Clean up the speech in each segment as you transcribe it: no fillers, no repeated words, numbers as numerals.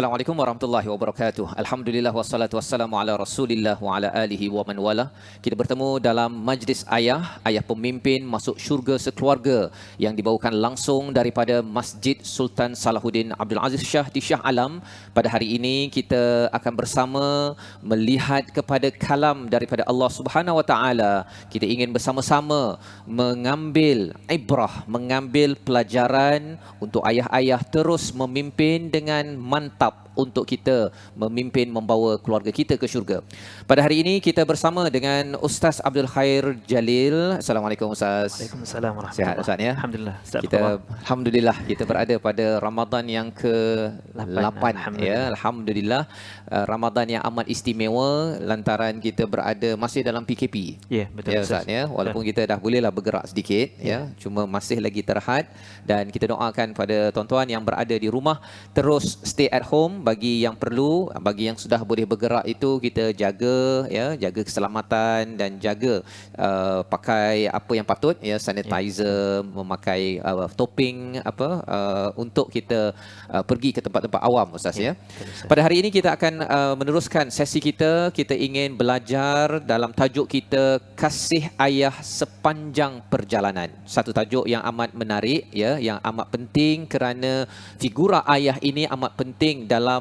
Assalamualaikum warahmatullahi wabarakatuh. Alhamdulillah wassalatu wassalamu ala Rasulillah wa ala alihi wa man wala. Kita bertemu dalam majlis ayah pemimpin masuk syurga sekeluarga yang dibawakan langsung daripada Masjid Sultan Salahuddin Abdul Aziz Shah di Shah Alam. Pada hari ini kita akan bersama melihat kepada kalam daripada Allah Subhanahu wa taala. Kita ingin bersama-sama mengambil ibrah, mengambil pelajaran untuk ayah-ayah terus memimpin dengan mantap untuk kita memimpin membawa keluarga kita ke syurga. Pada hari ini kita bersama dengan Ustaz Abdul Khair Jalil. Assalamualaikum Ustaz. Waalaikumsalam warahmatullahi Sihat Ustaz ya? Alhamdulillah. Alhamdulillah kita berada pada Ramadan yang ke-8 ya. Alhamdulillah. Ramadan yang amat istimewa lantaran kita berada masih dalam PKP. Ya, betul Ya Ustaz ya. Walaupun kita dah bolehlah bergerak sedikit ya, cuma masih lagi terhad, dan kita doakan pada tuan-tuan yang berada di rumah terus stay at home. Bagi yang perlu, bagi yang sudah boleh bergerak itu kita jaga ya, jaga keselamatan dan jaga pakai apa yang patut ya, sanitizer, memakai topping untuk kita pergi ke tempat-tempat awam Ustaz ya. Pada hari ini kita akan meneruskan sesi kita. Kita ingin belajar dalam tajuk kita kasih ayah sepanjang perjalanan. Satu tajuk yang amat menarik ya, yang amat penting kerana figura ayah ini amat penting dalam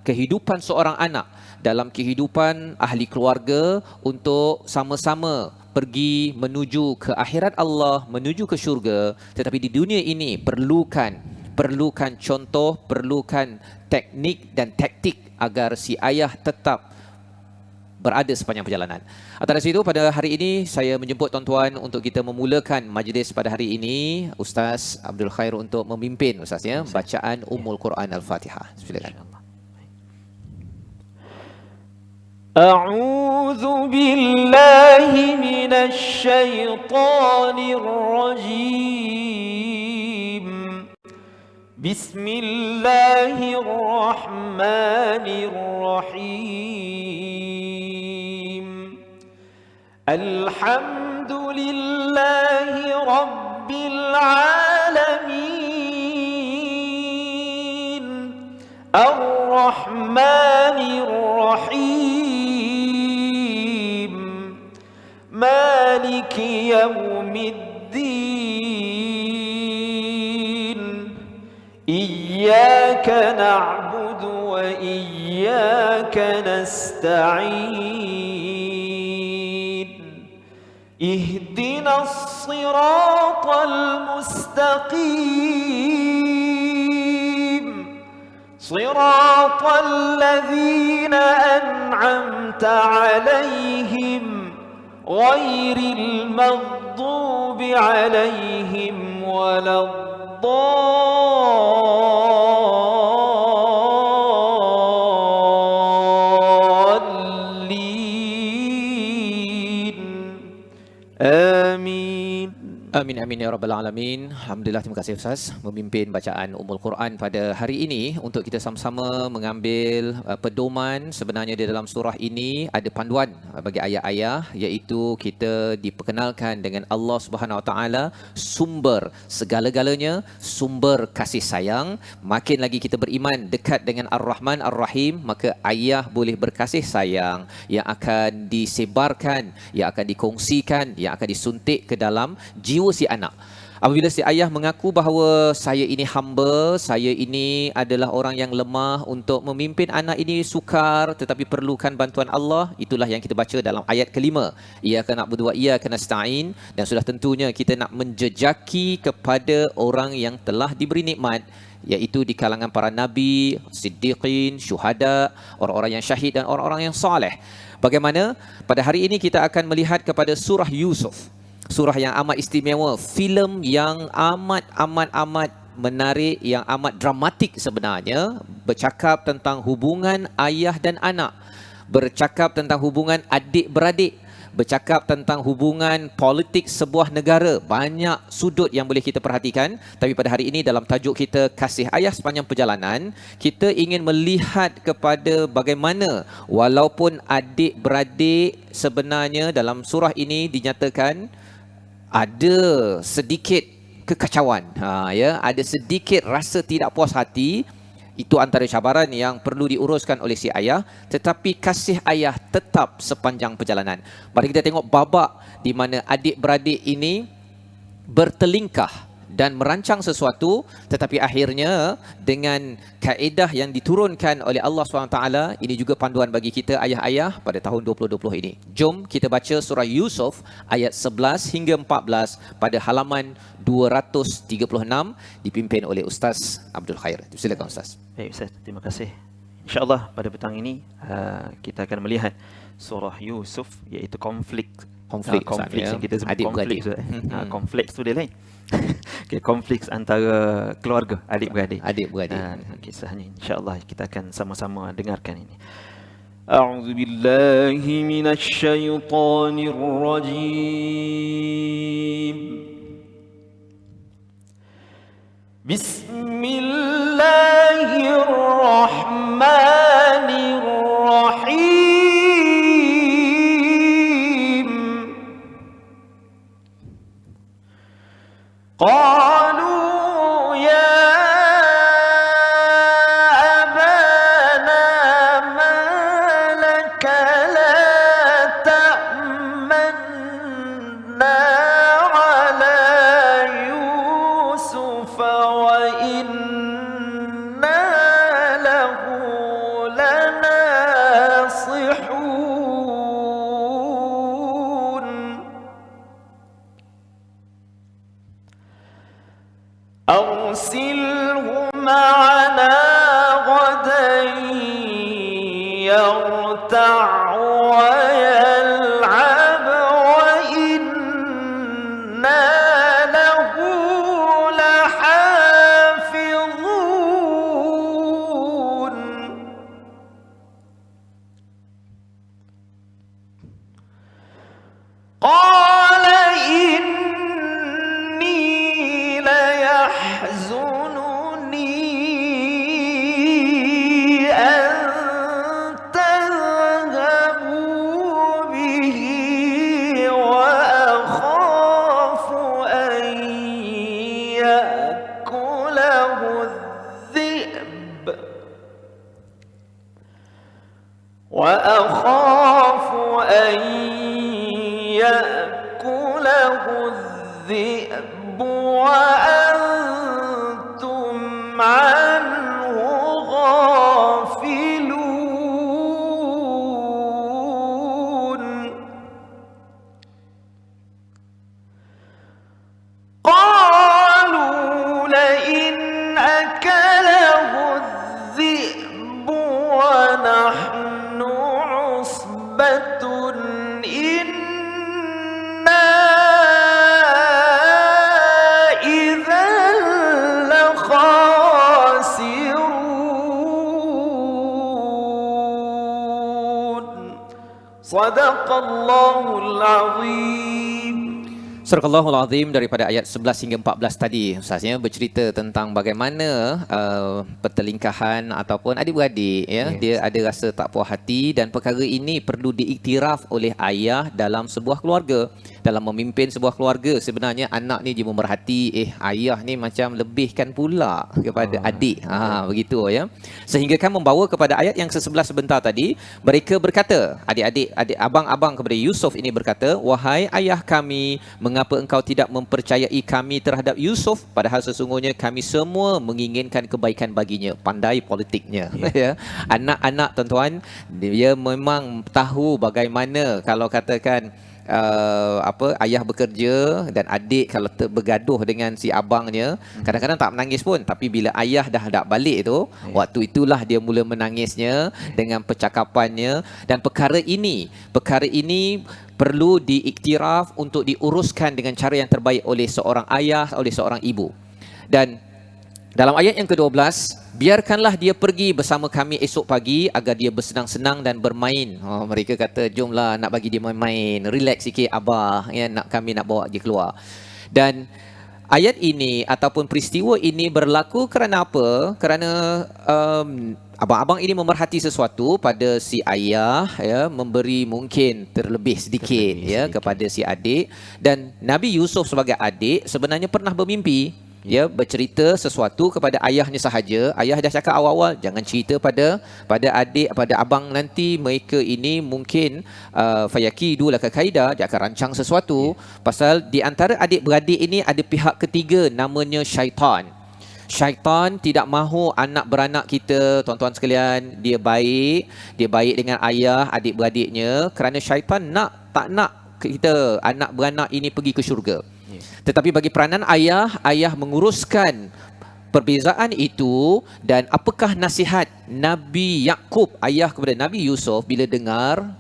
kehidupan seorang anak, dalam kehidupan ahli keluarga untuk sama-sama pergi menuju ke akhirat Allah, menuju ke syurga. Tetapi di dunia ini perlukan contoh, perlukan teknik dan taktik agar si ayah tetap berada sepanjang perjalanan. Atas itu pada hari ini saya menjemput tuan-tuan untuk kita memulakan majlis pada hari ini. Ustaz Abdul Khair untuk memimpin Ustaz ya, bacaan Ummul Quran Al-Fatihah. Silakan. أعوذ بالله من الشيطان الرجيم بسم الله الرحمن الرحيم الحمد لله رب العالمين الرحمن الرحيم مالك يوم الدين إياك نعبد وإياك نستعين اهدنا الصراط المستقيم صراط الذين أنعمت عليهم غير المغضوب عليهم ولا الضالين آمين. Amin amin ya rabbal alamin. Alhamdulillah, terima kasih Ustaz memimpin bacaan Ummul Quran pada hari ini untuk kita sama-sama mengambil pedoman. Sebenarnya di dalam surah ini ada panduan bagi ayah-ayah, iaitu kita diperkenalkan dengan Allah Subhanahu Wa Taala sumber segala-galanya, sumber kasih sayang. Makin lagi kita beriman dekat dengan Ar-Rahman Ar-Rahim, maka ayah boleh berkasih sayang yang akan disebarkan, yang akan dikongsikan, yang akan disuntik ke dalam jiwa si anak. Apabila si ayah mengaku bahawa saya ini hamba, saya ini adalah orang yang lemah untuk memimpin anak ini sukar, tetapi perlukan bantuan Allah, itulah yang kita baca dalam ayat kelima. Iyyaka na'budu wa iyyaka nasta'in. Dan sudah tentunya kita nak menjejaki kepada orang yang telah diberi nikmat, iaitu di kalangan para nabi, siddiqin, syuhada, orang-orang yang syahid dan orang-orang yang soleh. Bagaimana? Pada hari ini kita akan melihat kepada surah Yusuf. Surah yang amat istimewa, filem yang amat menarik, yang amat dramatik sebenarnya, bercakap tentang hubungan ayah dan anak, bercakap tentang hubungan adik-beradik, bercakap tentang hubungan politik sebuah negara. Banyak sudut yang boleh kita perhatikan. Tapi pada hari ini dalam tajuk kita kasih ayah sepanjang perjalanan, kita ingin melihat kepada bagaimana walaupun adik-beradik sebenarnya dalam surah ini dinyatakan ada sedikit kekacauan, ada sedikit rasa tidak puas hati, Itu antara cabaran yang perlu diuruskan oleh si ayah, tetapi kasih ayah tetap sepanjang perjalanan. Mari kita tengok babak di mana adik-beradik ini bertelingkah dan merancang sesuatu, tetapi akhirnya dengan kaedah yang diturunkan oleh Allah SWT, ini juga panduan bagi kita ayah-ayah pada tahun 2020 ini. Jom kita baca surah Yusuf ayat 11 hingga 14 pada halaman 236 dipimpin oleh Ustaz Abdul Khair. Silakan Ustaz. Baik Ustaz, terima kasih. InsyaAllah pada petang ini kita akan melihat surah Yusuf, iaitu konflik yang kita sebut konflik. Konflik tu dia lain. Okay, konflik antara keluarga, adik-beradik. Kisahnya insyaAllah kita akan sama-sama dengarkan ini. A'udzu billahi minasy syaithanir rajim. Bismillahirrahmanirrahim. قالوا يا أبانا ما لك لا تأمنا على يوسف وإنا له لناصحون أرسله معنا غدا يرتع ويلعب وإنا له لحافظون قال إني ليحزنني أن تذهبوا به وأخاف أن يأكله الذئب وأنتم عنه غافلون قالوا لئن أكله الذئب ونحن عصبة إنا إذا لخاسرون صدق الله العظيم. Surah Al-Azim daripada ayat 11 hingga 14 tadi Ustaznya bercerita tentang bagaimana pertelingkahan ataupun adik-beradik dia ada rasa tak puas hati, dan perkara ini perlu diiktiraf oleh ayah dalam sebuah keluarga. Dalam memimpin sebuah keluarga, sebenarnya anak ni dia memerhati ayah ni macam lebihkan pula kepada adik. Begitu ya. Sehingga kan membawa kepada ayat yang sebelah sebentar tadi, mereka berkata, adik-adik, abang-abang kepada Yusuf ini berkata, wahai ayah kami, mengapa engkau tidak mempercayai kami terhadap Yusuf, padahal sesungguhnya kami semua menginginkan kebaikan baginya. Pandai politiknya. Ya. Anak-anak tuan-tuan, dia memang tahu bagaimana kalau katakan ayah bekerja dan adik kalau bergaduh dengan si abangnya, kadang-kadang tak menangis pun, tapi bila ayah dah balik tu, waktu itulah dia mula menangisnya dengan percakapannya. Dan perkara ini perlu diiktiraf untuk diuruskan dengan cara yang terbaik oleh seorang ayah, oleh seorang ibu. Dan dalam ayat yang ke-12, biarkanlah dia pergi bersama kami esok pagi agar dia bersenang-senang dan bermain. Mereka kata, jomlah nak bagi dia main-main, relax sikit abah, ya, kami nak bawa dia keluar. Dan ayat ini ataupun peristiwa ini berlaku kerana apa? Kerana abang-abang ini memerhati sesuatu pada si ayah, ya, memberi mungkin terlebih sedikit kepada si adik. Dan Nabi Yusuf sebagai adik sebenarnya pernah bermimpi Ya, bercerita sesuatu kepada ayahnya sahaja. Ayah dah cakap awal-awal, jangan cerita pada adik, pada abang nanti. Mereka ini mungkin fayakidu laka kaida, dia akan rancang sesuatu. Pasal di antara adik-beradik ini ada pihak ketiga, namanya syaitan. Syaitan tidak mahu anak beranak kita, tuan-tuan sekalian, dia baik dengan ayah, adik-beradiknya, kerana syaitan tak nak kita anak beranak ini pergi ke syurga. Tetapi bagi peranan ayah menguruskan perbezaan itu. Dan apakah nasihat Nabi Yaqub, ayah kepada Nabi Yusuf bila dengar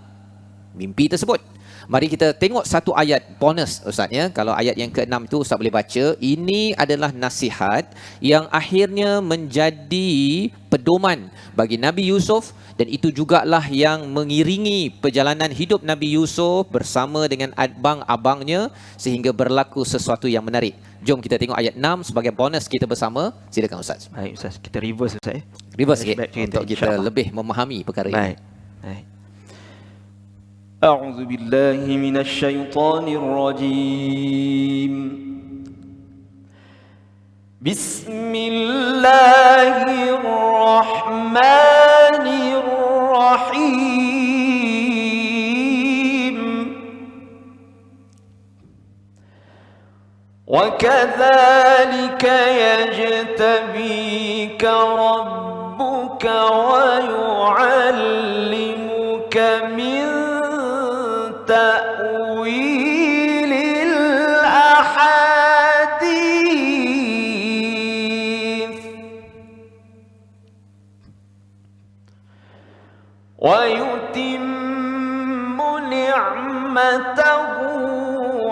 mimpi tersebut? Mari kita tengok satu ayat bonus, Ustaz, ya. Kalau ayat yang ke-6 itu Ustaz boleh baca. Ini adalah nasihat yang akhirnya menjadi pedoman bagi Nabi Yusuf, dan itu jugalah yang mengiringi perjalanan hidup Nabi Yusuf bersama dengan abang-abangnya sehingga berlaku sesuatu yang menarik. Jom kita tengok ayat 6 sebagai bonus kita bersama. Silakan Ustaz. Baik Ustaz, kita reverse Ustaz, ya. Reverse sikit untuk kita lebih memahami perkara ini. Baik. أعوذ بالله من الشيطان الرجيم بسم الله الرحمن الرحيم وكذلك يجتبيك ربك ويعلمك من تأويل الأحاديث ويتم نعمته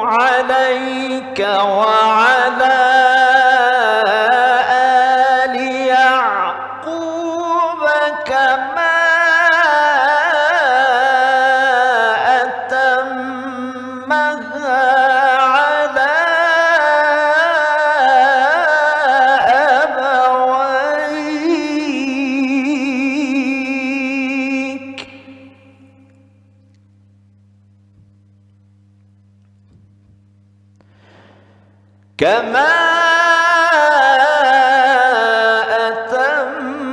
عليك وعلى آل يعقوب كما كما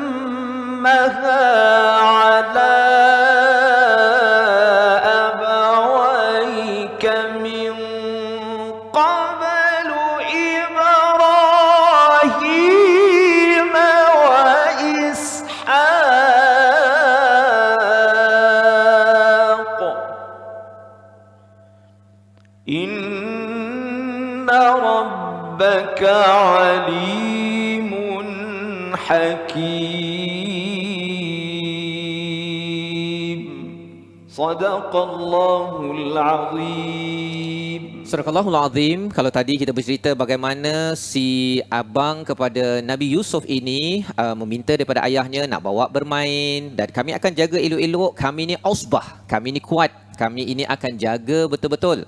أتمها على أبويك من قبل إبراهيم وإسحاق إن ربك عليم حكيم صدق الله العظيم. Sadaqallahul Azim. Kalau tadi kita bercerita bagaimana si abang kepada Nabi Yusuf ini meminta daripada ayahnya nak bawa bermain, dan kami akan jaga elok-elok, kami ni ausbah, kami ni kuat, kami ini akan jaga betul-betul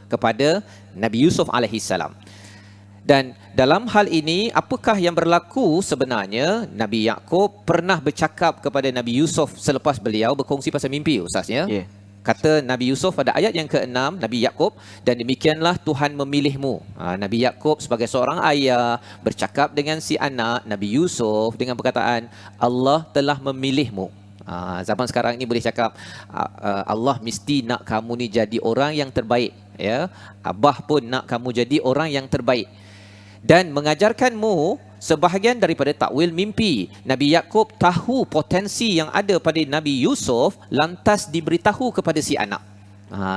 kepada Nabi Yusuf alaihissalam. Dan dalam hal ini, apakah yang berlaku sebenarnya? Nabi Yaqub pernah bercakap kepada Nabi Yusuf selepas beliau berkongsi pasal mimpi, Ustaz, ya? Kata Nabi Yusuf pada ayat yang ke-6, Nabi Yaqub, dan demikianlah Tuhan memilihmu. Nabi Yaqub sebagai seorang ayah bercakap dengan si anak Nabi Yusuf dengan perkataan, Allah telah memilihmu. Zaman sekarang ini boleh cakap Allah mesti nak kamu ni jadi orang yang terbaik, ya. Abah pun nak kamu jadi orang yang terbaik, dan mengajarkanmu sebahagian daripada takwil mimpi. Nabi Yaqub tahu potensi yang ada pada Nabi Yusuf, lantas diberitahu kepada si anak.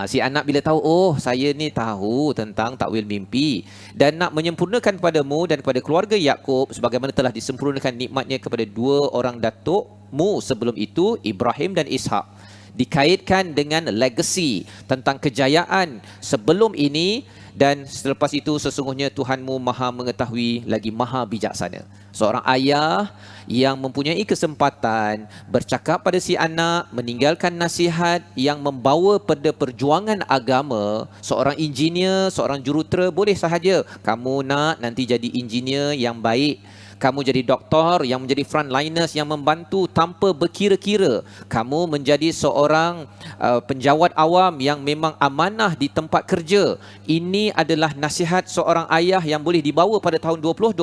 Si anak bila tahu, oh saya ni tahu tentang takwil mimpi dan nak menyempurnakan padamu dan kepada keluarga Yaqub sebagaimana telah disempurnakan nikmatnya kepada dua orang datukmu sebelum itu, Ibrahim dan Ishak. Dikaitkan dengan legacy tentang kejayaan sebelum ini, dan selepas itu sesungguhnya Tuhanmu maha mengetahui lagi maha bijaksana. Seorang ayah yang mempunyai kesempatan bercakap pada si anak, meninggalkan nasihat yang membawa pada perjuangan agama. Seorang engineer, seorang jurutera boleh sahaja, kamu nak nanti jadi engineer yang baik, Kamu jadi doktor yang menjadi frontliners yang membantu tanpa berkira-kira. Kamu menjadi seorang penjawat awam yang memang amanah di tempat kerja. Ini adalah nasihat seorang ayah yang boleh dibawa pada tahun 2020.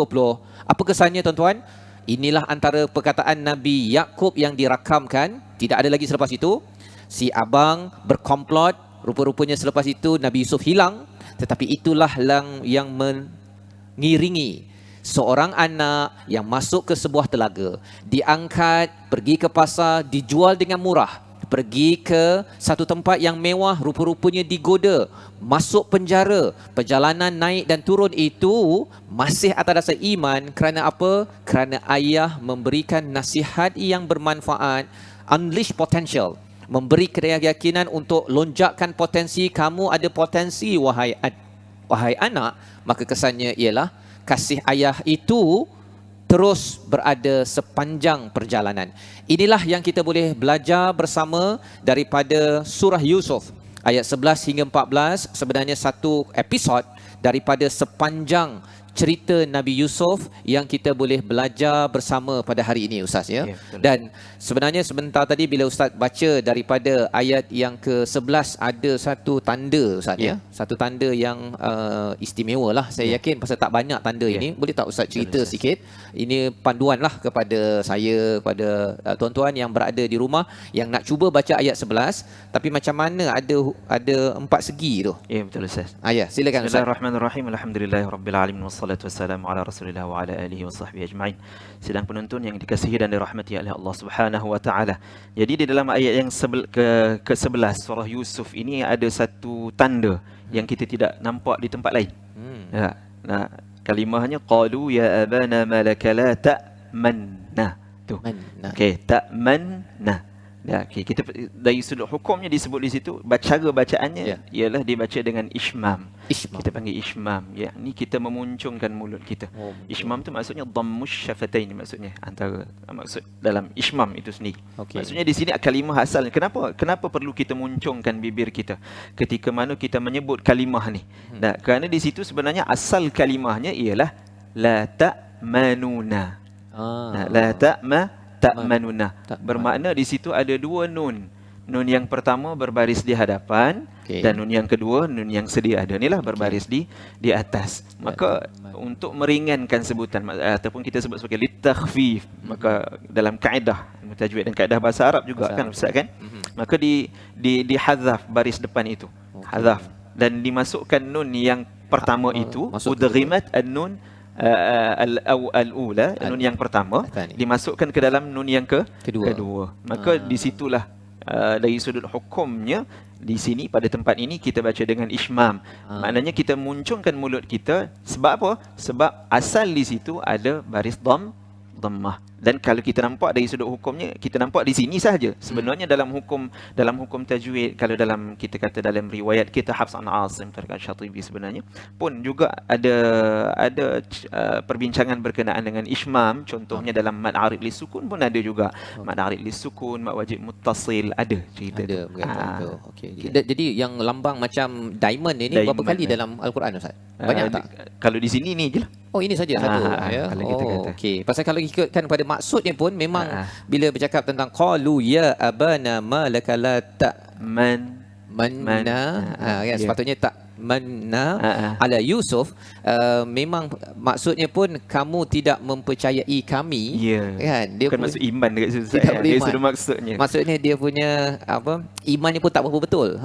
Apa kesannya tuan-tuan? Inilah antara perkataan Nabi Yaqub yang dirakamkan. Tidak ada lagi selepas itu. Si abang berkomplot. Rupa-rupanya selepas itu Nabi Yusuf hilang. Tetapi itulah yang mengiringi seorang anak yang masuk ke sebuah telaga, diangkat, pergi ke pasar, dijual dengan murah, pergi ke satu tempat yang mewah, rupa-rupanya digoda, masuk penjara. Perjalanan naik dan turun itu masih atas dasar iman. Kerana apa? Kerana ayah memberikan nasihat yang bermanfaat, unleash potential, memberi keyakinan untuk lonjakkan potensi. Kamu ada potensi wahai anak. Maka kesannya ialah kasih ayah itu terus berada sepanjang perjalanan. Inilah yang kita boleh belajar bersama daripada surah Yusuf ayat 11 hingga 14. Sebenarnya satu episod daripada sepanjang cerita Nabi Yusuf yang kita boleh belajar bersama pada hari ini, Ustaz, ya. Dan sebenarnya sebentar tadi bila Ustaz baca daripada ayat yang ke-11, ada satu tanda, Ustaz, ya. Satu tanda yang istimewa lah. Saya yakin pasal tak banyak tanda ini. Boleh tak Ustaz cerita sikit? Ini panduan lah kepada saya, kepada tuan-tuan yang berada di rumah yang nak cuba baca ayat 11, tapi macam mana ada 4 segi tu. Ya, betul Ustaz. Ya, silakan Ustaz. Bismillahirrahmanirrahim. Alhamdulillahirabbil alamin wassalatu wassalamu ala Rasulillah wa ala alihi wa sahbihi ajma'in. Sidang penonton yang dikasihi dan dirahmati oleh Allah Subhanahu wa taala. Jadi di dalam ayat yang ke-11 surah Yusuf ini ada satu tanda yang kita tidak nampak di tempat lain. Ya. Nah, kalimahnya qalu ya abana malaka la ta'manna. Tu. Okey, ta'manna. Ya, okay. Kita dari sudut hukumnya disebut di situ, cara bacaannya ialah dibaca dengan ishmam. Kita panggil ishmam. Ya, ni kita memuncungkan mulut kita. Ishmam tu maksudnya dhammus syafatain, maksudnya antara maksud dalam ishmam itu sendiri. Maksudnya di sini kalimah asal. Kenapa perlu kita muncungkan bibir kita ketika mana kita menyebut kalimah ni? Nah, kerana di situ sebenarnya asal kalimahnya ialah la ta'manuna. Nah, la ta'manuna. Bermakna di situ ada dua nun. Nun yang pertama berbaris di hadapan, dan nun yang kedua, nun yang sedia ada inilah berbaris di atas. Maka untuk meringankan sebutan ataupun kita sebut sebagai litakhfif, maka dalam kaedah tajwid dan kaedah bahasa Arab juga kan Ustaz kan? Maka dihadzaf baris depan itu. Hadzaf dan dimasukkan nun yang pertama itu, udghimat an-nun al-ula, nun yang pertama dimasukkan ke dalam nun yang kedua. Maka disitulah dari sudut hukumnya di sini pada tempat ini kita baca dengan ishmam. Maknanya kita muncungkan mulut kita. Sebab apa? Sebab asal di situ ada baris dhammah. Dan kalau kita nampak dari sudut hukumnya, kita nampak di sini sahaja. Sebenarnya dalam hukum tajwid, kalau dalam kita kata dalam riwayat kita Hafs an Asim terkait Syatibi sebenarnya pun juga ada perbincangan berkenaan dengan ishmam. Contohnya dalam mad arid lis sukun pun ada juga. Mad arid lis sukun, mad wajib muttasil, ada cerita ada tu. Jadi yang lambang macam diamond ini berapa kali dalam Al-Quran, Ustaz? Banyak tak? Kalau di sini ni je lah. Oh, ini saja satu ya. Kalau kita kata. Okey. Pasal kalau ikutkan pada maksudnya pun memang bila bercakap tentang qalu ya abana ma laka la ta'manna, kan sepatutnya ta'manna ala Yusuf, memang maksudnya pun kamu tidak mempercayai kami, kan? Dia bukan maksud iman dekat situ. Dia sudah maksudnya dia punya imannya pun tak berapa betul.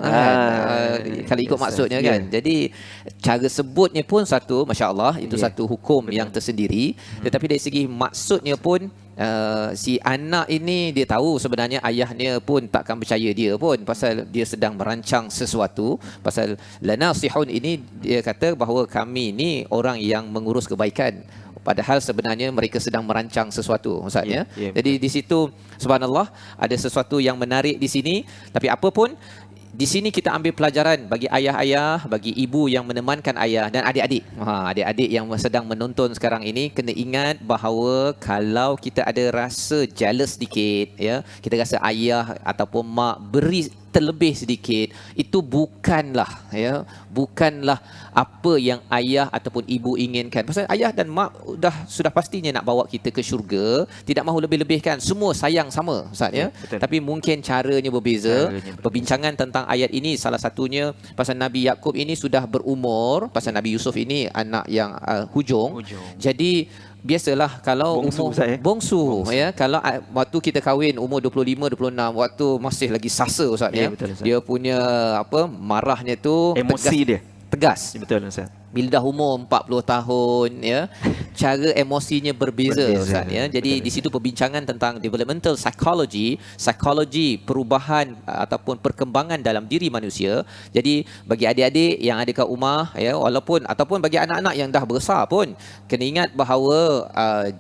Kalau ikut maksudnya kan. Jadi cara sebutnya pun satu, masya-Allah, itu satu hukum yang tersendiri. Tetapi dari segi maksudnya pun si anak ini dia tahu sebenarnya ayahnya pun takkan percaya dia pun pasal dia sedang merancang sesuatu. Pasal lanasihun ini dia kata bahawa kami ni orang yang mengurus kebaikan, padahal sebenarnya mereka sedang merancang sesuatu, Ustaz ya. Jadi di situ subhanallah ada sesuatu yang menarik di sini. Tapi apa pun di sini kita ambil pelajaran bagi ayah-ayah, bagi ibu yang menemankan ayah dan adik-adik. Adik-adik yang sedang menonton sekarang ini kena ingat bahawa kalau kita ada rasa jealous sedikit, ya, kita rasa ayah ataupun mak beri terlebih sedikit, itu bukanlah apa yang ayah ataupun ibu inginkan. Pasal ayah dan mak sudah pastinya nak bawa kita ke syurga, tidak mahu lebih-lebihkan. Semua sayang sama, Ustaz ya. Tapi mungkin caranya berbeza. Perbincangan tentang ayat ini salah satunya pasal Nabi Yakub ini sudah berumur, pasal Nabi Yusuf ini anak yang hujung. Jadi biasalah kalau bongsu ya, kalau waktu kita kahwin umur 25 26, waktu masih lagi sasa Ustaz ya. Betul, Ustaz. Dia punya marahnya tu emosi tegas. Betul, Ustaz. Bila dah umur 40 tahun ya, cara emosinya berbeza Ustaz ya. Jadi di situ perbincangan tentang developmental psikologi perubahan ataupun perkembangan dalam diri manusia. Jadi bagi adik-adik yang ada kat rumah ya, ataupun bagi anak-anak yang dah besar pun, kena ingat bahawa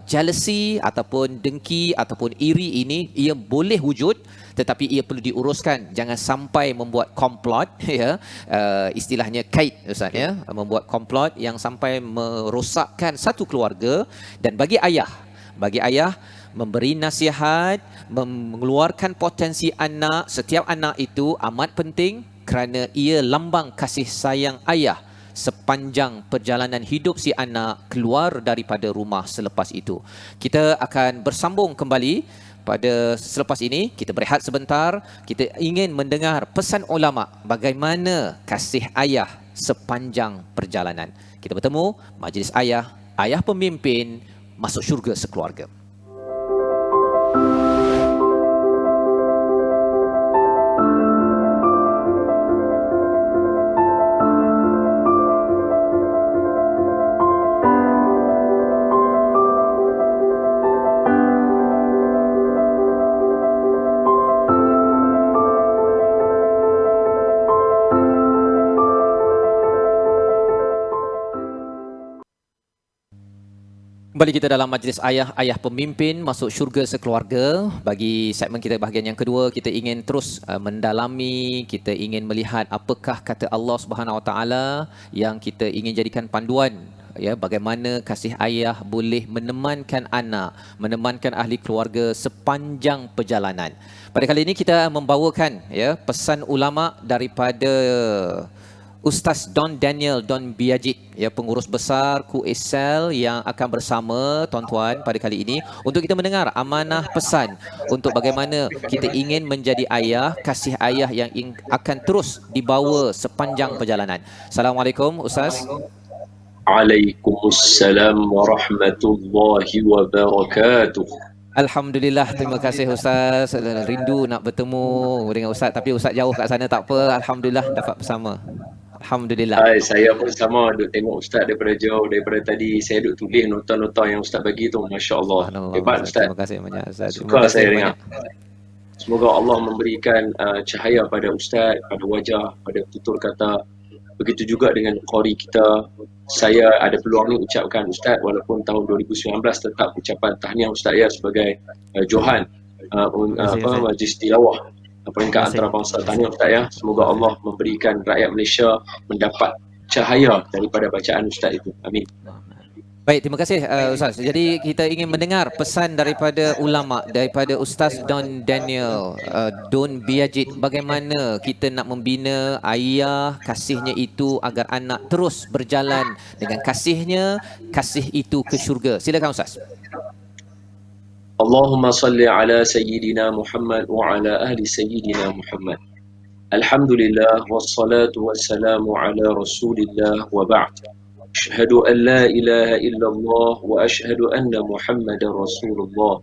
jealousy ataupun dengki ataupun iri ini ia boleh wujud, tetapi ia perlu diuruskan. Jangan sampai membuat komplot ya, istilahnya kait Ustaz ya, membuat komplot yang sampai merosakkan satu keluarga. Dan bagi ayah memberi nasihat, mengeluarkan potensi anak. Setiap anak itu amat penting kerana ia lambang kasih sayang ayah sepanjang perjalanan hidup si anak keluar daripada rumah selepas itu. Kita akan bersambung kembali pada selepas ini. Kita berehat sebentar. Kita ingin mendengar pesan ulama bagaimana kasih ayah sepanjang perjalanan. Kita bertemu majlis ayah pemimpin masuk syurga sekeluarga. Kembali kita dalam majlis ayah pemimpin masuk syurga sekeluarga. Bagi segmen kita bahagian yang kedua, kita ingin terus mendalami, kita ingin melihat apakah kata Allah Subhanahu Wa Taala yang kita ingin jadikan panduan ya, bagaimana kasih ayah boleh menemankan anak, menemankan ahli keluarga sepanjang perjalanan. Pada kali ini kita membawakan ya pesan ulama daripada Ustaz Don Daniel Don Biajit ya, pengurus besar QSL yang akan bersama tuan-tuan pada kali ini untuk kita mendengar amanah pesan untuk bagaimana kita ingin menjadi ayah, kasih ayah yang akan terus dibawa sepanjang perjalanan. Assalamualaikum Ustaz. Waalaikumsalam warahmatullahi wabarakatuh. Alhamdulillah, terima kasih Ustaz. Rindu nak bertemu dengan Ustaz, tapi Ustaz jauh kat sana, tak apa. Alhamdulillah dapat bersama. Alhamdulillah. Saya pun sama duk tengok Ustaz daripada jauh. Daripada tadi saya duk tulis nota-nota yang Ustaz bagi tu. Masya Allah. Hebat Ustaz. Terima kasih banyak Ustaz. Suka saya dengar. Semoga Allah memberikan cahaya pada Ustaz, pada wajah, pada tutur kata. Begitu juga dengan qari kita. Saya ada peluang ni ucapkan Ustaz, walaupun tahun 2019 tetap ucapan tahniah Ustaz ya sebagai Johan majlis tilawah peringkat antarabangsa. Tahniah Ustaz ya. Semoga Allah memberikan rakyat Malaysia mendapat cahaya daripada bacaan Ustaz itu. Amin. Baik, terima kasih Ustaz. Jadi kita ingin mendengar pesan daripada ulama, daripada Ustaz Don Daniel Don Biajit, bagaimana kita nak membina ayah, kasihnya itu agar anak terus berjalan dengan kasihnya, kasih itu ke syurga. Silakan Ustaz. Allahumma salli ala sayyidina Muhammad wa ala ahli sayyidina Muhammad. Alhamdulillah wassalatu wassalamu ala Rasulillah wa ba'd. أشهد أن لا إله إلا الله وأشهد أن محمد رسول الله.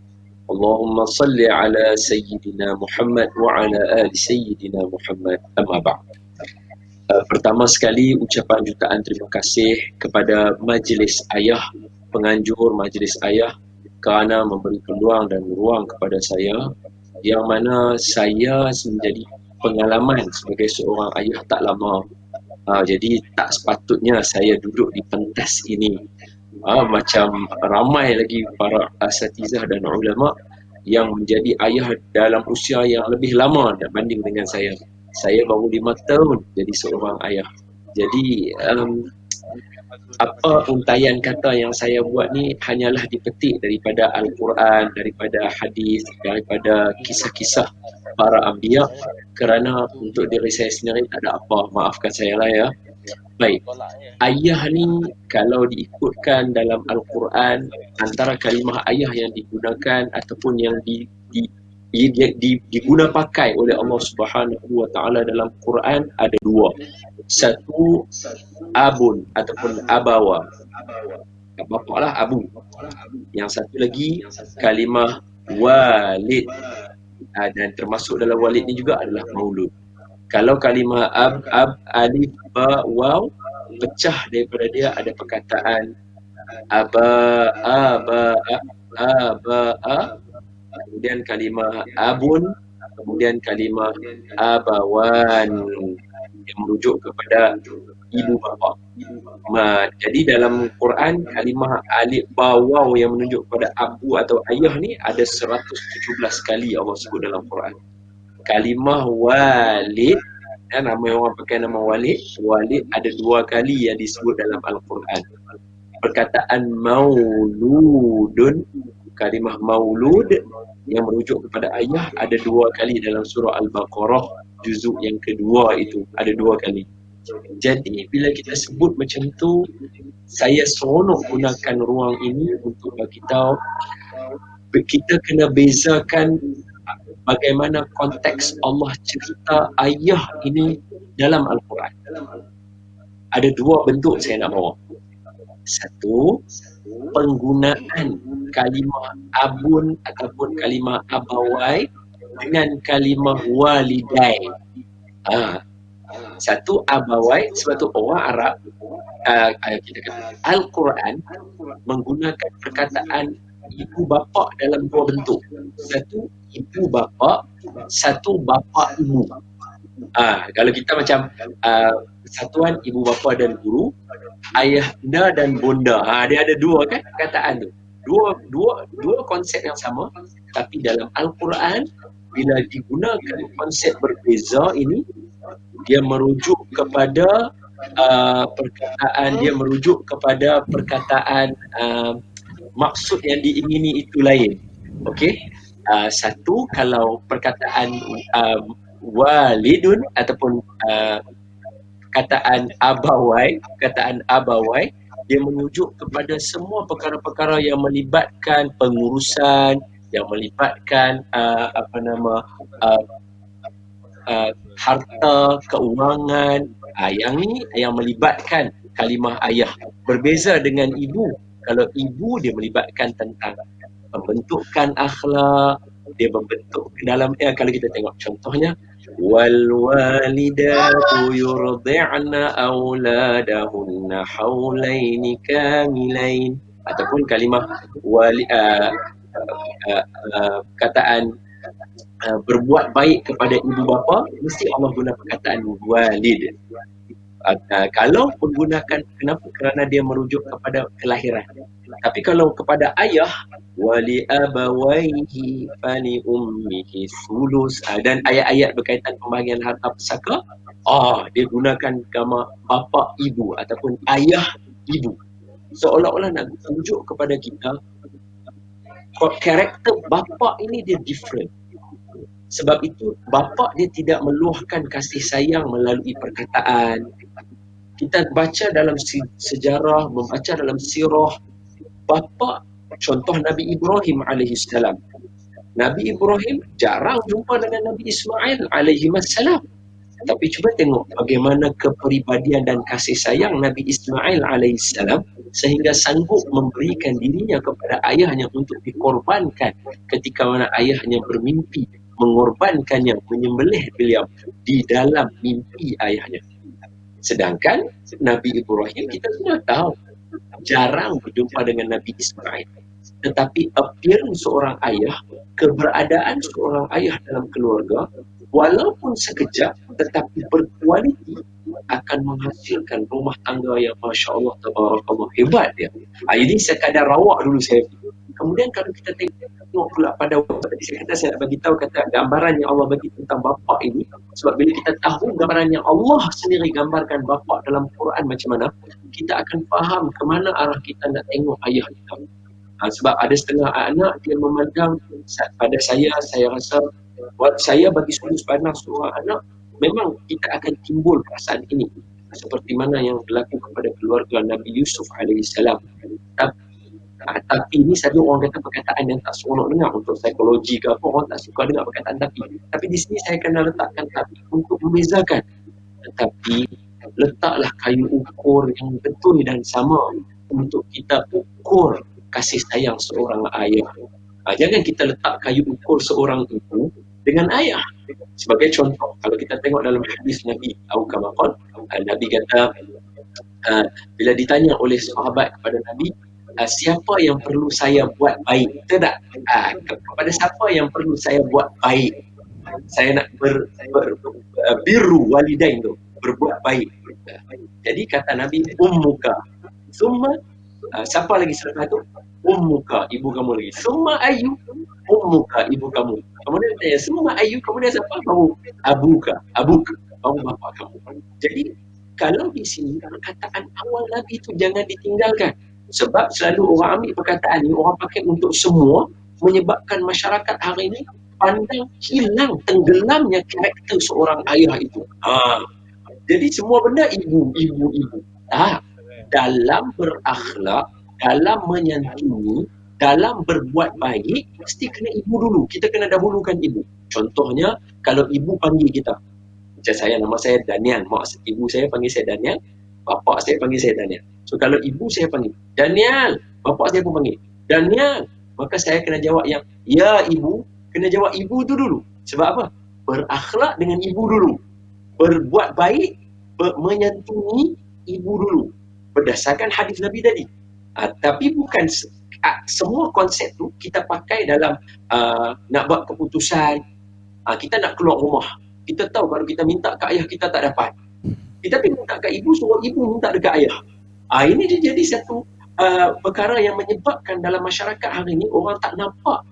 اللهم صل على سيدنا محمد وعلى آل سيدنا محمد. أما بعد. Pertama sekali ucapan jutaan terima kasih kepada majlis ayah, penganjur majlis ayah kerana memberi peluang dan ruang kepada saya, yang mana saya menjadi pengalaman sebagai seorang ayah tak lama. Jadi tak sepatutnya saya duduk di pentas ini macam ramai lagi para asatizah dan ulama yang menjadi ayah dalam usia yang lebih lama berbanding dengan saya. Saya baru 5 tahun jadi seorang ayah. Jadi Apa untayan kata yang saya buat ni hanyalah dipetik daripada Al-Quran, daripada hadis, daripada kisah-kisah para anbiya, kerana untuk diri saya sendiri tak ada apa, maafkan saya lah ya. Baik, ayah ni kalau diikutkan dalam Al-Quran, antara kalimah ayah yang digunakan ataupun yang diguna pakai oleh Allah Subhanahu Wa Taala dalam Quran ada dua. Satu, abun ataupun abawa, bapa lah, abu. Yang satu lagi kalimah walid, dan termasuk dalam walid ni juga adalah maulud. Kalau kalimah alif ba waw, pecah daripada dia ada perkataan aba, kemudian kalimah abun, kemudian kalimah abawan yang merujuk kepada ibu bapa. Jadi dalam Quran kalimah alif ba waw yang menunjuk kepada abu atau ayah ni ada 117 kali Allah sebut dalam Quran. Kalimah walid, nama orang pakai nama walid ada 2 kali yang disebut dalam Al-Quran. Perkataan mauludun, kalimah maulud yang merujuk kepada ayah ada 2 kali dalam surah Al-Baqarah juzuk yang kedua, itu ada 2 kali. Jadi bila kita sebut macam tu, saya seronok gunakan ruang ini untuk bagi tahu kita kena bezakan bagaimana konteks Allah cerita ayah ini dalam Al-Quran. Ada 2 bentuk saya nak bawa. Satu, penggunaan kalimah abun ataupun kalimah abawai dengan kalimah walidai. Satu abawai, sebab tu orang Arab, kita kata Al-Quran menggunakan perkataan ibu bapa dalam 2 bentuk. Satu ibu bapa, satu bapa ibu. Kalau kita macam satuan ibu bapa dan guru, ayahanda dan bunda. Dia ada 2 kan perkataan tu. Dua konsep yang sama, tapi dalam Al-Quran bila digunakan konsep berbeza ini, dia merujuk kepada perkataan maksud yang diingini itu lain. Okey. Satu, kalau perkataan walidun ataupun perkataan abawai, dia merujuk kepada semua perkara-perkara yang melibatkan pengurusan, yang melibatkan harta, keuangan. Yang ni yang melibatkan kalimah ayah. Berbeza dengan ibu. Kalau ibu dia melibatkan tentang pembentukan akhlak, dia membentuk dalam kalau kita tengok contohnya, wal walidatu yurdi'na auladahunna haulaini kamilain, ataupun kalimah kataan berbuat baik kepada ibu bapa, mesti Allah guna perkataan walid. Kalau menggunakan, kenapa? Kerana dia merujuk kepada kelahiran. Tapi kalau kepada ayah, wali abawaihi fali ummihi sulus, dan ayat-ayat berkaitan pembahagian harta pusaka, dia gunakan gambar bapa ibu ataupun ayah ibu, seolah-olah nak tunjuk kepada kita karakter bapa ini dia different. Sebab itu bapa dia tidak meluahkan kasih sayang melalui perkataan. Kita baca dalam sejarah, membaca dalam sirah bapa, contoh Nabi Ibrahim alaihissalam. Nabi Ibrahim jarang jumpa dengan Nabi Ismail alaihissalam. Tapi cuba tengok bagaimana kepribadian dan kasih sayang Nabi Ismail alaihissalam sehingga sanggup memberikan dirinya kepada ayahnya untuk dikorbankan ketika mana ayahnya bermimpi mengorbankannya, menyembelih beliau di dalam mimpi ayahnya. Sedangkan Nabi Ibrahim kita sudah tahu jarang berjumpa dengan Nabi Ismail. Tetapi appearance seorang ayah, keberadaan seorang ayah dalam keluarga, walaupun sekejap tetapi berkualiti, akan menghasilkan rumah tangga yang Masya Allah, tabarakallah, hebat dia. Ini sekadar rawak dulu saya. Kemudian kalau kita tengok tengok pula pada tadi saya kata, saya nak bagi tahu kata gambaran yang Allah bagi tentang bapa ini, sebab bila kita tahu gambaran yang Allah sendiri gambarkan bapa dalam Quran macam mana, kita akan faham ke mana arah kita nak tengok ayah kita. Sebab ada setengah anak dia memandang pada saya rasa buat saya bagi sudut pandang seorang anak, memang kita akan timbul perasaan ini seperti mana yang berlaku kepada keluarga Nabi Yusuf alaihissalam. Tapi ini saja orang kata perkataan yang tak seronok dengar untuk psikologi ke apa, orang tak suka dengar perkataan tapi di sini saya kena letakkan tapi untuk membezakan. Tetapi letaklah kayu ukur yang betul dan sama untuk kita ukur kasih sayang seorang ayah. Jangan kita letak kayu ukur seorang ibu dengan ayah. Sebagai contoh, kalau kita tengok dalam hadis Nabi Nabi kata bila ditanya oleh sahabat kepada Nabi, siapa yang perlu saya buat baik? Betul tak? Kepada siapa yang perlu saya buat baik? Saya nak birru walidain tu, berbuat baik. Jadi kata Nabi, ummuka. Summa, siapa lagi selepas tu? Ummuka, ibu kamu lagi. Summa ayu, ummuka, ibu kamu. Kemudian tanya, summa ayu, kemudian siapa? Baru abuka, baru bapa kamu. Jadi kalau di sini perkataan awal Nabi itu jangan ditinggalkan. Sebab selalu orang ambil perkataan ini, orang pakai untuk semua, menyebabkan masyarakat hari ini pandang hilang, tenggelamnya karakter seorang ayah itu. Jadi semua benda ibu. Dalam berakhlak, dalam menyantuni, dalam berbuat baik, mesti kena ibu dulu. Kita kena dahulukan ibu. Contohnya, kalau ibu panggil kita, macam saya, nama saya Daniel, ibu saya panggil saya Daniel, bapa saya panggil saya Daniel. So kalau ibu saya panggil Daniel, bapa saya pun panggil Daniel, maka saya kena jawab yang ya ibu, kena jawab ibu tu dulu. Sebab apa? Berakhlak dengan ibu dulu, berbuat baik, menyantuni ibu dulu, berdasarkan hadis Nabi tadi. Tapi bukan semua konsep tu kita pakai dalam nak buat keputusan. Kita nak keluar rumah, kita tahu kalau kita minta ke ayah kita tak dapat, tapi minta ke ibu, suruh ibu minta dekat ayah. Ini dia jadi satu perkara yang menyebabkan dalam masyarakat hari ini orang tak nampak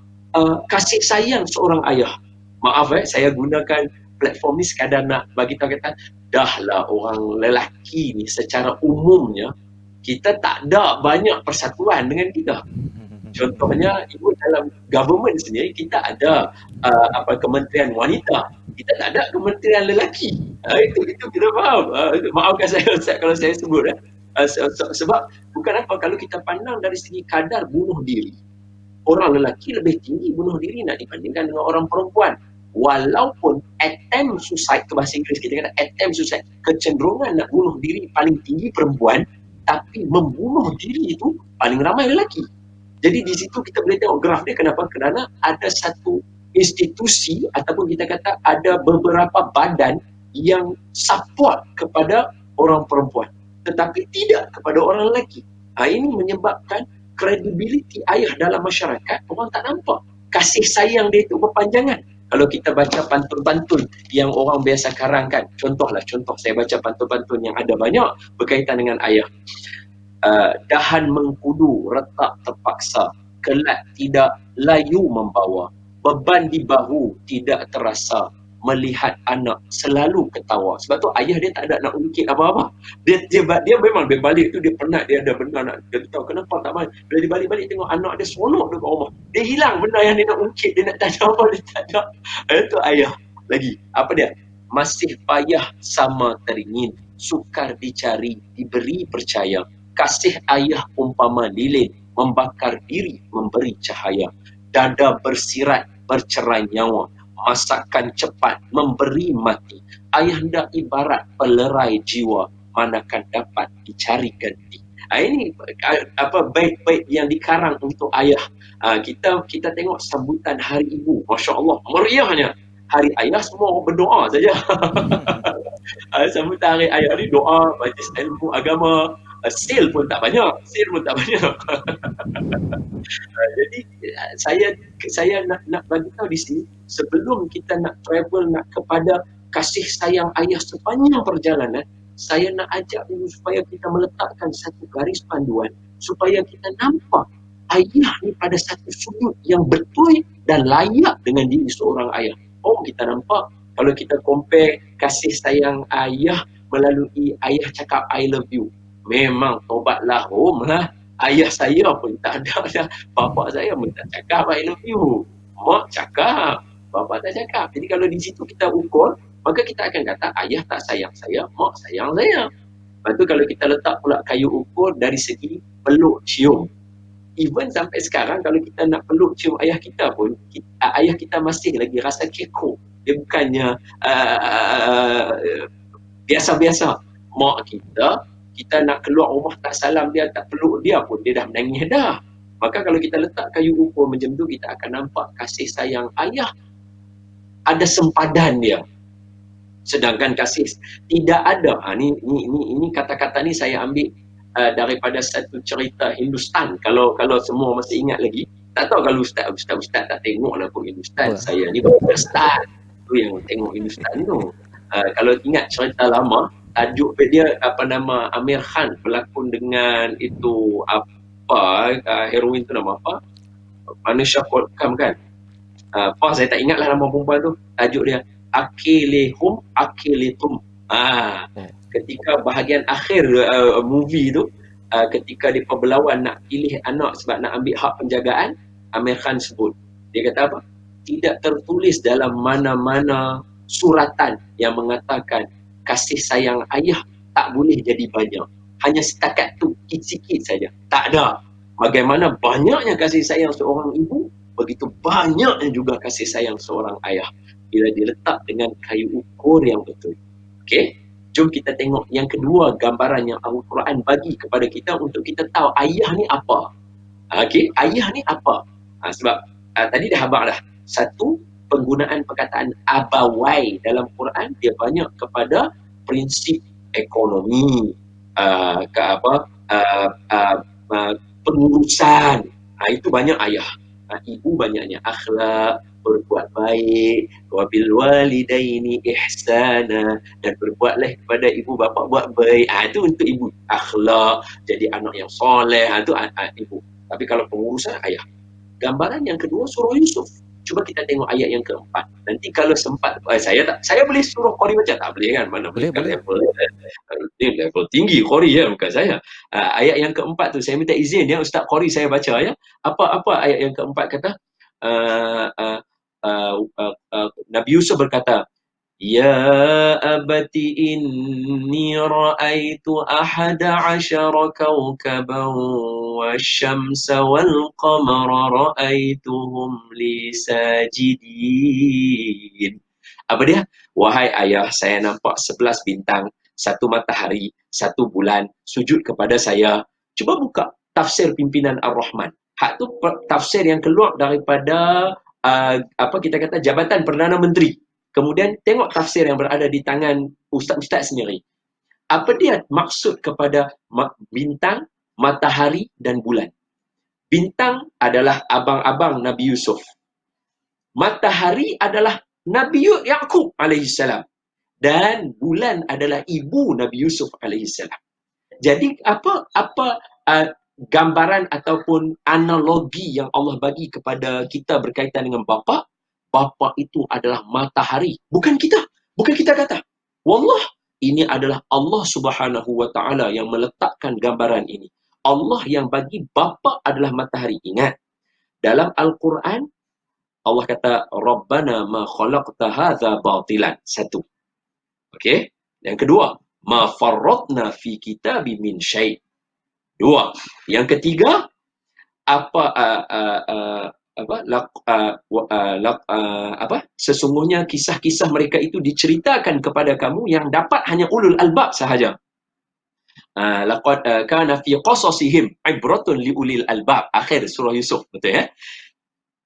kasih sayang seorang ayah. Maaf saya gunakan platform ni sekadar nak bagi tahu kata, dahlah orang lelaki ni secara umumnya kita tak ada banyak persatuan dengan kita. Contohnya ibu dalam government sendiri kita ada kementerian wanita, kita tak ada kementerian lelaki. Itu kita faham. Maafkan saya Ustaz kalau saya sebut. Sebab bukan apa, kalau kita pandang dari segi kadar bunuh diri, orang lelaki lebih tinggi bunuh diri nak dibandingkan dengan orang perempuan. Walaupun attempt suicide, ke bahasa Inggeris kita kata attempt suicide, kecenderungan nak bunuh diri paling tinggi perempuan, tapi membunuh diri itu paling ramai lelaki. Jadi di situ kita boleh tengok graf dia. Kenapa? Kerana ada satu institusi ataupun kita kata ada beberapa badan yang support kepada orang perempuan, tetapi tidak kepada orang lelaki. Ini menyebabkan kredibiliti ayah dalam masyarakat orang tak nampak. Kasih sayang dia itu berpanjangan. Kalau kita baca pantun-pantun yang orang biasa karangkan, contoh saya baca pantun-pantun yang ada banyak berkaitan dengan ayah. Dahan mengkudu retak terpaksa, kelat tidak layu membawa, beban di bahu tidak terasa, melihat anak selalu ketawa. Sebab tu ayah dia tak ada nak ungkit apa-apa. Dia memang dia balik tu dia penat, dia ada benda nak dia tahu kenapa tak balik. Bila dia balik tengok anak dia seronok dekat rumah, dia hilang benda yang dia nak ungkit, dia nak tanya apa dia tak ada. Itu ayah. Lagi apa dia? Masih payah sama teringin, sukar dicari, diberi percaya. Kasih ayah umpama lilin, membakar diri, memberi cahaya. Dada bersirat, bercerai nyawa, masakan cepat, memberi mati. Ayahanda ibarat pelerai jiwa, manakan dapat dicari ganti. Ini bait-bait yang dikarang untuk ayah. Kita tengok sambutan Hari Ibu, Masya Allah, meriahnya. Hari Ayah semua orang berdoa saja. Sambutan Hari Ayah ni doa, majlis ilmu agama, sale pun tak banyak. Jadi saya nak bagi tahu di sini, sebelum kita nak travel nak kepada kasih sayang ayah sepanjang perjalanan, saya nak ajak dulu supaya kita meletakkan satu garis panduan supaya kita nampak ayah ni pada satu sudut yang betul dan layak dengan diri seorang ayah. Oh, kita nampak kalau kita compare kasih sayang ayah melalui ayah cakap I love you, memang tobatlah lah. Ayah saya pun tak ada dah. Bapa saya pun tak cakap I love you. Mak cakap, bapa tak cakap. Jadi kalau di situ kita ukur, maka kita akan kata ayah tak sayang saya, mak sayang saya. Lepas tu kalau kita letak pula kayu ukur dari segi peluk cium, even sampai sekarang kalau kita nak peluk cium ayah kita pun, ayah kita masih lagi rasa kekok. Dia bukannya biasa-biasa. Mak kita nak keluar rumah tak salam dia, tak peluk dia pun dia dah menangis dah. Maka kalau kita letak kayu ukur macam tu, kita akan nampak kasih sayang ayah ada sempadan dia. Sedangkan kasih tidak ada. Ini kata-kata ni saya ambil daripada satu cerita Hindustan. Kalau semua masih ingat lagi, tak tahu kalau ustaz tak tengok lah pun Hindustan. Saya ni Pakistan tu yang tengok Hindustan tu. Kalau ingat cerita lama, tajuk dia apa nama, Amir Khan berlakon dengan itu heroin tu nama apa? Manusia Kodkam kan? Saya tak ingat lah nama perempuan tu. Tajuk dia Akilihum Akilitum. Ketika bahagian akhir movie tu, ketika dia berlawan nak pilih anak sebab nak ambil hak penjagaan, Amir Khan sebut, dia kata apa? Tidak tertulis dalam mana-mana suratan yang mengatakan kasih sayang ayah tak boleh jadi banyak. Hanya setakat tu, sikit-sikit saja. Tak ada. Bagaimana banyaknya kasih sayang seorang ibu, begitu banyaknya juga kasih sayang seorang ayah bila diletak dengan kayu ukur yang betul. Okey? Jom kita tengok yang kedua gambaran yang Al-Quran bagi kepada kita untuk kita tahu ayah ni apa. Okey, ayah ni apa? Sebab tadi dah habaq dah. Satu, penggunaan perkataan abawai dalam Quran dia banyak kepada prinsip ekonomi, pengurusan. Itu banyak ayah. Ibu banyaknya akhlak, berbuat baik, wabil walidaini ihsana, dan berbuatlah kepada ibu bapa buat baik. Itu untuk ibu, akhlak, jadi anak yang soleh, itu ibu. Tapi kalau pengurusan ayah. Gambaran yang kedua surah Yusuf. Cuba kita tengok ayat yang keempat. Nanti kalau sempat, saya boleh suruh Qori baca? Tak boleh kan? Mana boleh. Level tinggi Qori ya, bukan saya. Ayat yang keempat tu saya minta izin ya Ustaz Qori saya baca ya. Apa ayat yang keempat kata? Nabi Yusuf berkata, Ya abati inni ra'aitu ahada asyara kawkaban wasyamsa wal qamara ra'aituhum li sajidin. Apa dia? Wahai ayah, saya nampak 11 bintang, 1 matahari, 1 bulan sujud kepada saya. Cuba buka tafsir pimpinan Ar-Rahman. Hak tu tafsir yang keluar daripada kita kata Jabatan Perdana Menteri. Kemudian tengok tafsir yang berada di tangan ustaz-ustaz sendiri. Apa dia maksud kepada bintang, matahari dan bulan? Bintang adalah abang-abang Nabi Yusuf. Matahari adalah Nabi Yaqub alaihissalam. Dan bulan adalah ibu Nabi Yusuf alaihissalam. Jadi apa gambaran ataupun analogi yang Allah bagi kepada kita berkaitan dengan bapa? Bapa itu adalah matahari. Bukan kita kata. Wallah, ini adalah Allah Subhanahu wa ta'ala yang meletakkan gambaran ini. Allah yang bagi bapa adalah matahari. Ingat, dalam Al-Quran, Allah kata, Rabbana ma khalaqta hadha batilan. 1. Okey? Yang kedua, ma farratna fi kitabi min syai'. 2. Yang ketiga, sesungguhnya kisah-kisah mereka itu diceritakan kepada kamu yang dapat hanya ulul albab sahaja. Laqad kana fi qasasihim ibratun li ulil albab. Akhir surah Yusuf, betul ya?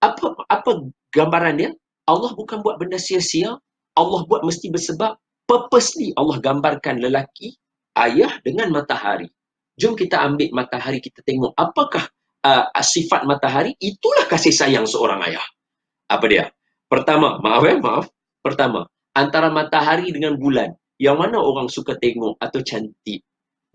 Apa gambaran dia? Allah bukan buat benda sia-sia. Allah buat mesti bersebab. Purposely Allah gambarkan lelaki, ayah dengan matahari. Jom kita ambil matahari, kita tengok apakah sifat matahari. Itulah kasih sayang seorang ayah. Apa dia? Pertama, maaf. Pertama, antara matahari dengan bulan, yang mana orang suka tengok atau cantik?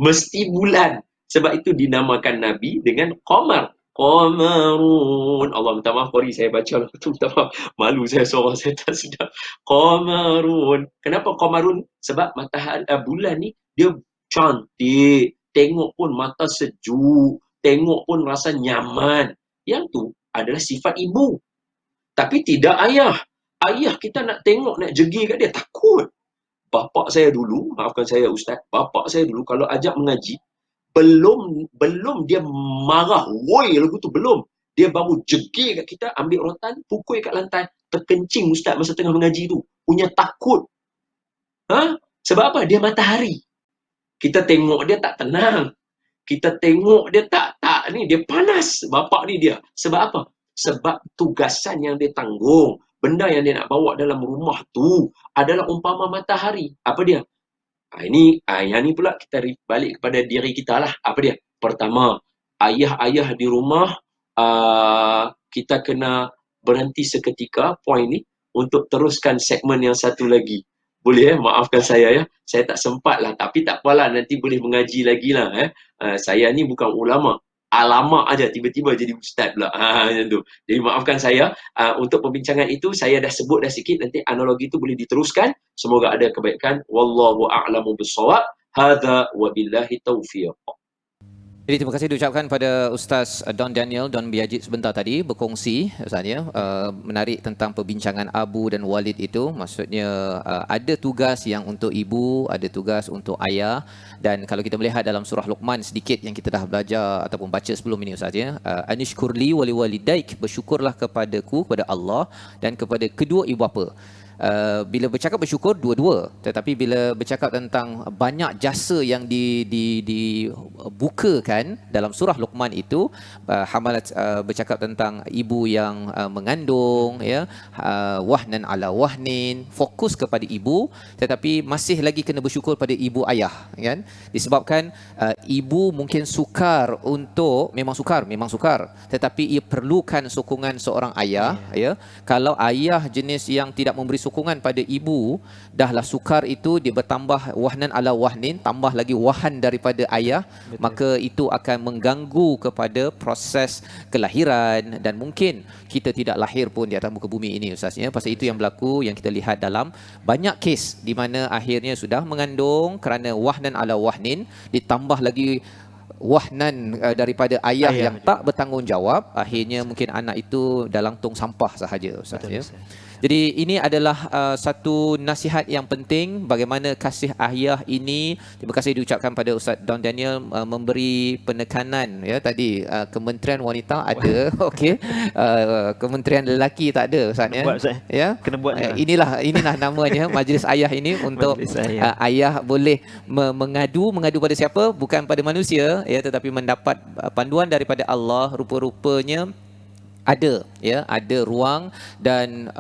Mesti bulan. Sebab itu dinamakan Nabi dengan Qamar. Qamarun. Allah minta maaf, sorry saya baca tu, minta maaf. Malu saya, suara saya tak sedap. Qamarun. Kenapa qamarun? Sebab matahari, bulan ni dia cantik. Tengok pun mata sejuk. Tengok pun rasa nyaman. Yang tu adalah sifat ibu. Tapi tidak ayah. Ayah kita nak tengok, nak jegi kat dia, takut. Bapak saya dulu, maafkan saya Ustaz, bapak saya dulu kalau ajak mengaji, belum dia marah, woi lagu tu belum. Dia baru jegir kat kita, ambil rotan, pukul kat lantai, terkencing Ustaz masa tengah mengaji tu. Punya takut. Sebab apa? Dia matahari. Kita tengok dia tak tenang. Kita tengok dia tak ni, dia panas. Bapak ni dia. Sebab apa? Sebab tugasan yang dia tanggung. Benda yang dia nak bawa dalam rumah tu adalah umpama matahari. Apa dia? Yang ni pula kita balik kepada diri kita lah. Apa dia? Pertama, ayah-ayah di rumah, kita kena berhenti seketika poin ni untuk teruskan segmen yang satu lagi. Boleh maafkan saya ya. Saya tak sempat lah. Tapi tak apalah, nanti boleh mengaji lagi lah. Saya ni bukan ulama. Alamak aja tiba-tiba jadi ustaz pula. Macam tu. Jadi maafkan saya. Untuk perbincangan itu saya dah sebut dah sikit. Nanti analogi itu boleh diteruskan. Semoga ada kebaikan. Wallahu a'lamu bissawab. Hadza wabillahi taufiq. Jadi terima kasih diucapkan pada Ustaz Don Daniel, Don Biajid sebentar tadi berkongsi Ustaz ya, menarik tentang perbincangan Abu dan Walid itu. Maksudnya ada tugas yang untuk ibu, ada tugas untuk ayah. Dan kalau kita melihat dalam surah Luqman sedikit yang kita dah belajar ataupun baca sebelum ini Ustaz ya, anishkurli wali walidaik, bersyukurlah kepadaku, kepada Allah dan kepada kedua ibu bapa. Bila bercakap bersyukur dua-dua, tetapi bila bercakap tentang banyak jasa yang dibukakan dalam surah Luqman itu, hamalat bercakap tentang ibu yang mengandung ya, wahnan ala wahnin, fokus kepada ibu, tetapi masih lagi kena bersyukur pada ibu ayah kan, disebabkan ibu mungkin sukar untuk memang sukar, tetapi ia perlukan sokongan seorang ayah ya. Kalau ayah jenis yang tidak memberi sokongan pada ibu, dahlah sukar itu dia bertambah wahnan ala wahnin, tambah lagi wahan daripada ayah. Betul. Maka itu akan mengganggu kepada proses kelahiran dan mungkin kita tidak lahir pun di atas muka bumi ini Ustaz ya. Pasal itu yang berlaku, yang kita lihat dalam banyak kes di mana akhirnya sudah mengandung kerana wahnan ala wahnin, ditambah lagi wahnan daripada ayah yang tak bertanggungjawab, akhirnya mungkin anak itu dalam tong sampah sahaja Ustaz ya. Jadi ini adalah satu nasihat yang penting, bagaimana kasih ayah ini. Terima kasih diucapkan pada Ustaz Don Daniel memberi penekanan ya tadi. Kementerian Wanita ada, okey. Kementerian Lelaki tak ada Ustaz ya. Ya. Kena buat. Inilah namanya majlis ayah ini untuk ayah boleh mengadu pada siapa? Bukan pada manusia ya, tetapi mendapat panduan daripada Allah. Rupa-rupanya ada ruang dan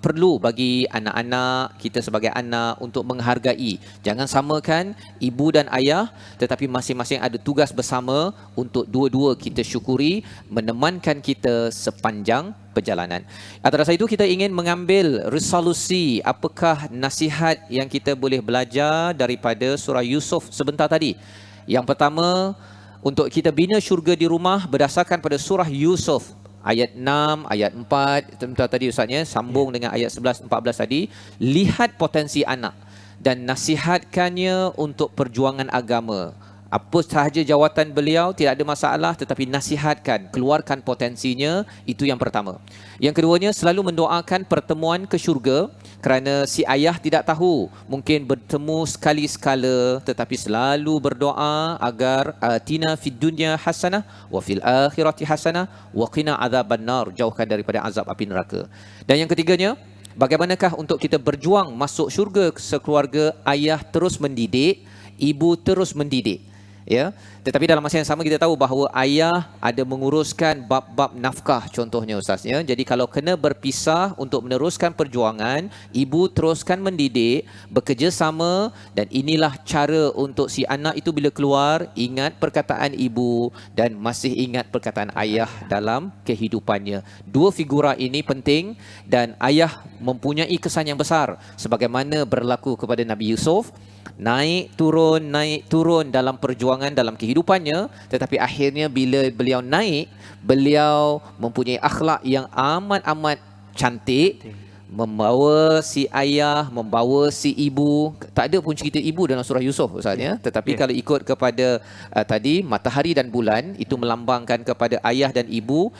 perlu bagi anak-anak kita sebagai anak untuk menghargai. Jangan samakan ibu dan ayah, tetapi masing-masing ada tugas bersama untuk dua-dua kita syukuri, menemankan kita sepanjang perjalanan. Atas dasar itu kita ingin mengambil resolusi, apakah nasihat yang kita boleh belajar daripada surah Yusuf sebentar tadi. Yang pertama, untuk kita bina syurga di rumah berdasarkan pada surah Yusuf ayat 6, ayat 4, sebentar tadi Ustaznya, sambung dengan ayat 11, 14 tadi. Lihat potensi anak dan nasihatkannya untuk perjuangan agama. Apa sahaja jawatan beliau, tidak ada masalah, tetapi nasihatkan, keluarkan potensinya. Itu yang pertama. Yang keduanya, selalu mendoakan pertemuan ke syurga, kerana si ayah tidak tahu, mungkin bertemu sekali sekala, tetapi selalu berdoa agar atina fid dunya hasanah wa fil akhirati hasanah wa qina adzabannar, jauhkan daripada azab api neraka. Dan yang ketiganya, bagaimanakah untuk kita berjuang masuk syurga sekeluarga? Ayah terus mendidik, ibu terus mendidik. Ya, tetapi dalam masa yang sama kita tahu bahawa ayah ada menguruskan bab-bab nafkah contohnya Ustaz ya. Jadi kalau kena berpisah untuk meneruskan perjuangan, ibu teruskan mendidik, bekerjasama, dan inilah cara untuk si anak itu bila keluar ingat perkataan ibu dan masih ingat perkataan ayah dalam kehidupannya. Dua figura ini penting dan ayah mempunyai kesan yang besar sebagaimana berlaku kepada Nabi Yusuf. naik turun dalam perjuangan dalam kehidupannya, tetapi akhirnya bila beliau naik, beliau mempunyai akhlak yang amat cantik, membawa si ayah, membawa si ibu. Tak ada pun cerita ibu dalam surah Yusuf Ustaz ya. Tetapi kalau ikut kepada tadi matahari dan bulan, itu melambangkan kepada ayah dan ibu.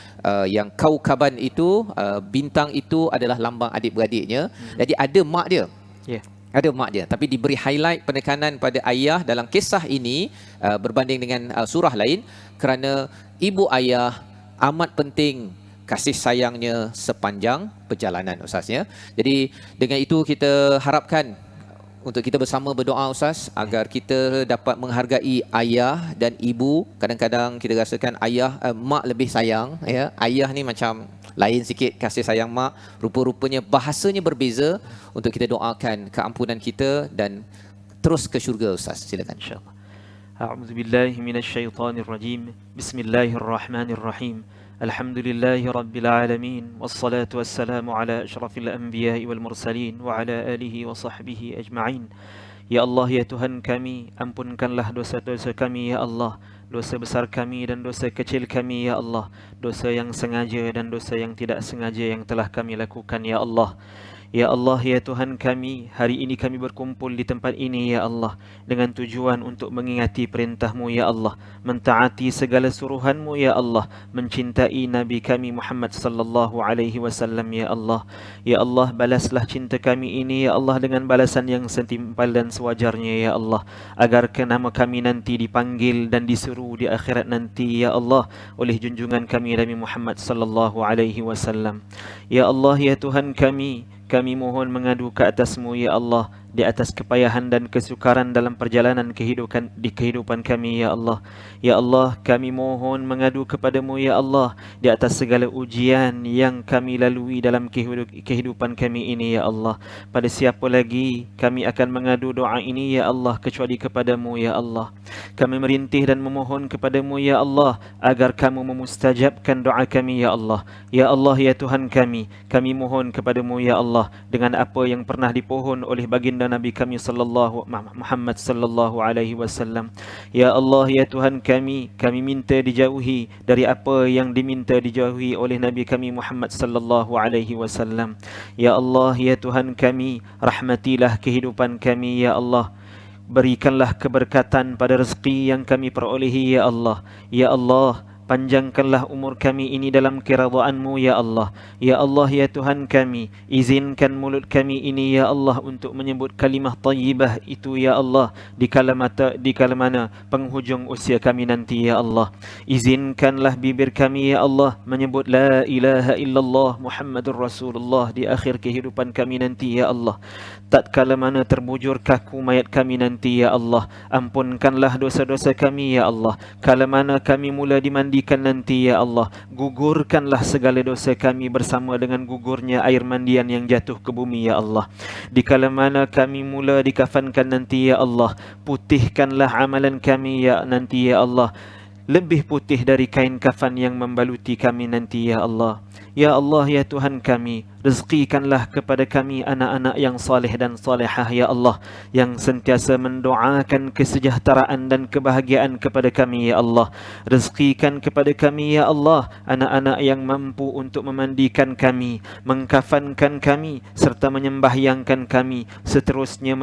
Yang kaukaban itu, bintang itu adalah lambang adik-beradiknya. Jadi ada mak dia. Ada mak dia, tapi diberi highlight penekanan pada ayah dalam kisah ini berbanding dengan surah lain, kerana ibu ayah amat penting kasih sayangnya sepanjang perjalanan Ustaz ya. Jadi dengan itu kita harapkan untuk kita bersama berdoa Ustaz, agar kita dapat menghargai ayah dan ibu. Kadang-kadang kita rasakan mak lebih sayang ya. Ayah ni macam lain sikit kasih sayang mak, rupa-rupanya bahasanya berbeza. Untuk kita doakan keampunan kita dan terus ke syurga Ustaz. Silakan insya-Allah. A'udzubillahi minasyaitonirrajim. Bismillahirrahmanirrahim. Alhamdulillahi rabbil alamin, wassalatu wassalamu ala asyrafil anbiya'i wal mursalin wa ala alihi wa sahbihi ajma'in. Ya Allah, ya Tuhan kami, ampunkanlah dosa-dosa kami ya Allah, dosa besar kami dan dosa kecil kami ya Allah, dosa yang sengaja dan dosa yang tidak sengaja yang telah kami lakukan ya Allah. Ya Allah, ya Tuhan kami, hari ini kami berkumpul di tempat ini ya Allah, dengan tujuan untuk mengingati perintah-Mu ya Allah, mentaati segala suruhan-Mu ya Allah, mencintai Nabi kami Muhammad sallallahu alaihi wasallam ya Allah. Ya Allah, balaslah cinta kami ini ya Allah dengan balasan yang setimpal dan sewajarnya ya Allah, agar nama kami nanti dipanggil dan disuruh di akhirat nanti ya Allah oleh junjungan kami Nabi Muhammad sallallahu alaihi wasallam. Ya Allah, ya Tuhan kami mohon mengadu ke atas-Mu ya Allah, di atas kepayahan dan kesukaran dalam perjalanan kehidupan kami ya Allah. Ya Allah, kami mohon mengadu kepada-Mu ya Allah, di atas segala ujian yang kami lalui dalam kehidupan kami ini ya Allah. Pada siapa lagi kami akan mengadu doa ini ya Allah kecuali kepada-Mu ya Allah. Kami merintih dan memohon kepada-Mu ya Allah agar Kamu memustajabkan doa kami ya Allah. Ya Allah, ya Tuhan kami mohon kepada-Mu ya Allah dengan apa yang pernah dipohon oleh baginda Nabi kami Muhammad sallallahu alaihi wasallam. Ya Allah, ya Tuhan kami minta dijauhi dari apa yang diminta dijauhi oleh Nabi kami Muhammad sallallahu alaihi wasallam. Ya Allah, ya Tuhan kami, rahmatilah kehidupan kami ya Allah. Berikanlah keberkatan pada rezeki yang kami perolehi ya Allah. Ya Allah, panjangkanlah umur kami ini dalam keridhaan-Mu ya Allah. Ya Allah, ya Tuhan kami, izinkan mulut kami ini ya Allah untuk menyebut kalimah tayyibah itu ya Allah di kala mana penghujung usia kami nanti ya Allah. Izinkanlah bibir kami ya Allah menyebut la ilaha illallah Muhammadur Rasulullah di akhir kehidupan kami nanti ya Allah. Tatkala mana terbujur kaku mayat kami nanti ya Allah, ampunkanlah dosa-dosa kami ya Allah. Kala mana kami mula dimandikan nanti ya Allah, gugurkanlah segala dosa kami bersama dengan gugurnya air mandian yang jatuh ke bumi ya Allah. Di kala mana kami mula dikafankan nanti ya Allah, putihkanlah amalan kami ya nanti ya Allah, lebih putih dari kain kafan yang membaluti kami nanti ya Allah. Ya Allah, ya Tuhan kami, rezekikanlah kepada kami anak-anak yang saleh dan salehah ya Allah, yang sentiasa mendoakan kesejahteraan dan kebahagiaan kepada kami ya Allah. Rezekikan kepada kami ya Allah anak-anak yang mampu untuk memandikan kami, mengkafankan kami serta menyembahyangkan kami, seterusnya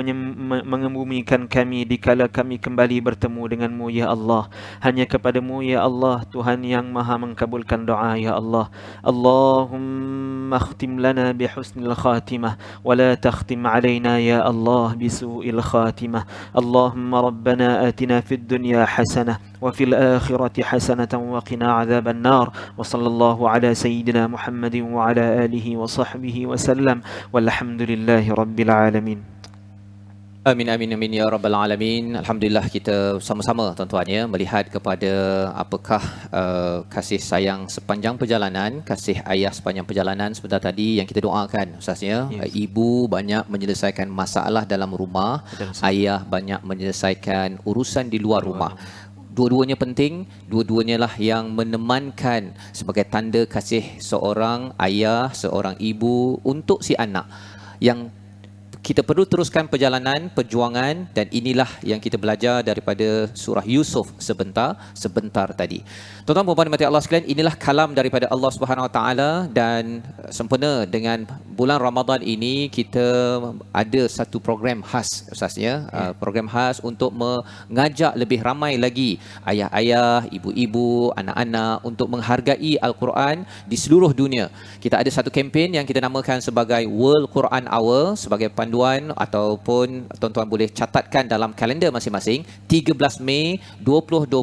mengebumikan kami dikala kami kembali bertemu denganmu ya Allah. Hanya kepadamu ya Allah, Tuhan yang maha mengkabulkan doa ya Allah. Allahumma akhtim lana bihusnil khatimah wa la takhtim alaina ya Allah bisu'il khatimah. Allahumma rabbana atina fid dunya hasanah wa fil akhirati hasanatan wa qina adzaban nar. Wa sallallahu ala sayyidina Muhammadin wa ala alihi wa sahbihi wa sallam. Walhamdulillahi rabbil alamin. Amin, amin, amin ya rabbal alamin. Alhamdulillah kita sama-sama tuan-tuan ya melihat kepada apakah kasih sayang sepanjang perjalanan, kasih ayah sepanjang perjalanan sebentar tadi yang kita doakan Ustaz ya. Ibu banyak menyelesaikan masalah dalam rumah, ayah banyak menyelesaikan urusan di luar rumah. Dua-duanya penting, dua-duanya lah yang menemankan sebagai tanda kasih seorang ayah, seorang ibu untuk si anak yang kita perlu teruskan perjuangan dan inilah yang kita belajar daripada surah Yusuf sebentar tadi. Tuan-tuan dan puan mati Allah sekalian, inilah kalam daripada Allah Subhanahu Wa Taala dan sempena dengan bulan Ramadan ini kita ada satu program khas Ustaz ya, program khas untuk mengajak lebih ramai lagi ayah-ayah, ibu-ibu, anak-anak untuk menghargai Al-Quran di seluruh dunia. Kita ada satu kempen yang kita namakan sebagai World Quran Hour sebagai panduan ataupun tuan-tuan boleh catatkan dalam kalender masing-masing 13 Mei 2020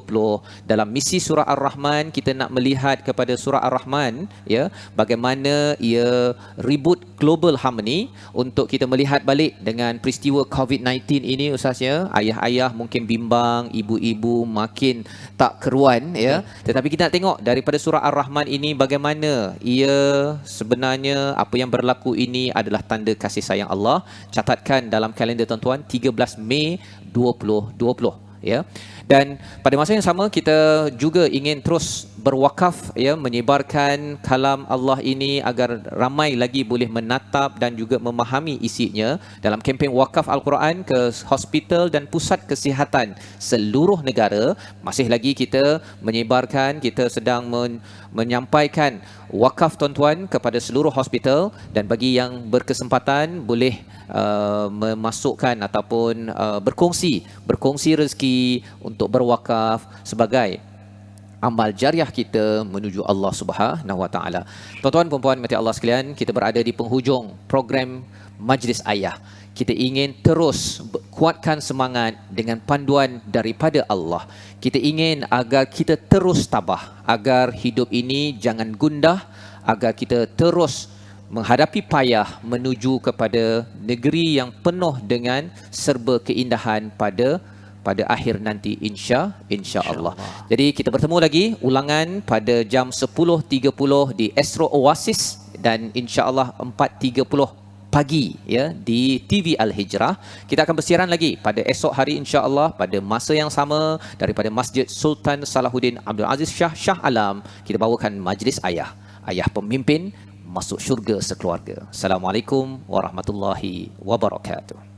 dalam misi surah Ar-Rahman kita nak melihat kepada surah Ar-Rahman ya, bagaimana ia reboot global harmony untuk kita melihat balik dengan peristiwa COVID-19 ini Ustaz ya. Ayah-ayah mungkin bimbang, ibu-ibu makin tak keruan ya. Tetapi kita nak tengok daripada surah Ar-Rahman ini bagaimana ia sebenarnya apa yang berlaku ini adalah tanda kasih sayang Allah. Catatkan dalam kalender tuan-tuan 13 Mei 2020 ya. Dan pada masa yang sama kita juga ingin terus berwakaf ya, menyebarkan kalam Allah ini agar ramai lagi boleh menatap dan juga memahami isinya dalam kempen wakaf Al-Quran ke hospital dan pusat kesihatan seluruh negara. Masih lagi kita menyebarkan, kita sedang menyampaikan wakaf tuan-tuan kepada seluruh hospital dan bagi yang berkesempatan boleh memasukkan ataupun berkongsi rezeki untuk berwakaf sebagai amal jariah kita menuju Allah Subhanahu Wa Taala. Tuan-tuan dan puan mati Allah sekalian, kita berada di penghujung program Majlis Ayah. Kita ingin terus kuatkan semangat dengan panduan daripada Allah. Kita ingin agar kita terus tabah, agar hidup ini jangan gundah, agar kita terus menghadapi payah menuju kepada negeri yang penuh dengan serba keindahan pada akhir nanti insya-Allah. Jadi kita bertemu lagi ulangan pada jam 10.30 di Astro Oasis dan insya-Allah 4.30 pagi ya di TV Al-Hijrah. Kita akan bersiaran lagi pada esok hari insya-Allah pada masa yang sama daripada Masjid Sultan Salahuddin Abdul Aziz Shah Alam. Kita bawakan Majlis Ayah, ayah pemimpin masuk syurga sekeluarga. Assalamualaikum warahmatullahi wabarakatuh.